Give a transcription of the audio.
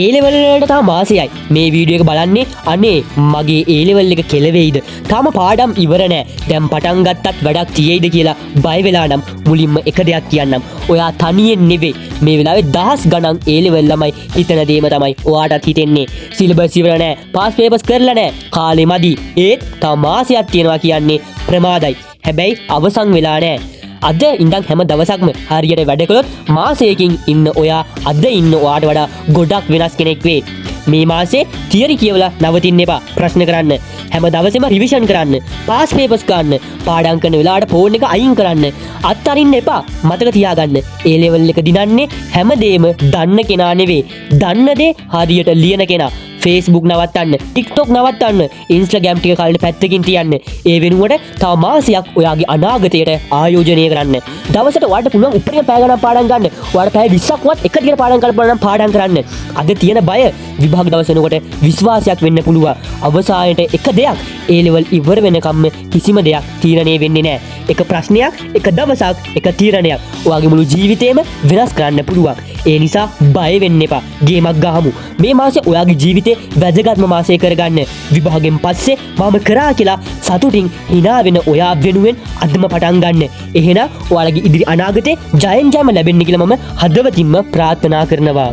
ඒ level වලට තාම මාසෙයි මේ වීඩියෝ එක බලන්නේ. අනේ මගේ ඒ ලෙවල් එක කෙලවෙයිද? තාම පාඩම් ඉවර නෑ. දැන් පටන් ගත්තත් වැඩක් තියෙයිද කියලා බය වෙලා නම් මුලින්ම එක දෙයක් කියන්නම්. ඔයා තනියෙන් නෙවෙයි. මේ වෙලාවේ දහස් ගණන් ඒ ලෙවල් ළමයි හිතන දේම තමයි ඔයාටත් හිතෙන්නේ. සිලබස් ඉවර නෑ. පාස් පේපර්ස් කරලා නෑ. කාලෙ මදි. ඒත් තව මාසයක් තියෙනවා කියන්නේ ප්‍රමාදයි. හැබැයි අවසන් වෙලා නෑ. අද ඉඳන් හැම දවසක්ම හරියට වැඩ කළොත් මාසයකින් ඉන්න ඔයා අද ඉන්න ඔයාට වඩා ගොඩක් වෙනස් කෙනෙක් වෙයි. මේ මාසේ තියරි කියවලා නවතින්න එපා. ප්‍රශ්න කරන්න. හැම දවසෙම රිවිෂන් කරන්න. පාස් පේපර්ස් ගන්න. පාඩම් කරන වෙලාවට ෆෝන් එක අයින් කරන්න. අත්අරින්න එපා. මතක තියාගන්න. ඒ ලෙවල් එක දිනන්නේ හැමදේම දන්න කෙනා නෙවෙයි. දන්න දේ හරියට ලියන කෙනා. Facebook නවත්තන්න, TikTok නවත්තන්න, Instagram ටික කලින් පැත්තකින් තියන්න. ඒ වෙනුවට තව මාසයක් ඔයාගේ අනාගතයට ආයෝජනය කරන්න. දවසට ඔයාලට පුළුවන් උපරිම පැය ගණන් පාඩම් ගන්න. ඔයාලට පැය 20ක්වත් එක දිගට පාඩම් කරලා නම් පාඩම් කරන්න. අද තියෙන බය විභාග දවස් වෙනකොට විශ්වාසයක් වෙන්න පුළුවන්. අවසානයේ එක දෙයක් ඒ ලෙවල් ඉවර වෙනකම්ම කිසිම දෙයක් තීරණය වෙන්නේ නැහැ. එක ප්‍රශ්නයක්, එක දවසක්, එක තීරණයක් ඔයාගේ මුළු ජීවිතේම වෙනස් කරන්න පුළුවන්. ඒ නිසා බය වෙන්න එපා. ගේමක් ගහමු. මේ මාසේ ඔයාගේ ජීවිතේ වැදගත්ම මාසය කරගන්න. විභාගෙන් පස්සේ මම කරා කියලා සතුටින් hina වෙන ඔයා වෙනුවෙන් අදම පටන් ගන්න. එහෙනම් ඔයාලගේ ඉදිරි අනාගතේ ජයෙන් ජයම ලැබෙන්න කියලා මම හදවතින්ම ප්‍රාර්ථනා කරනවා.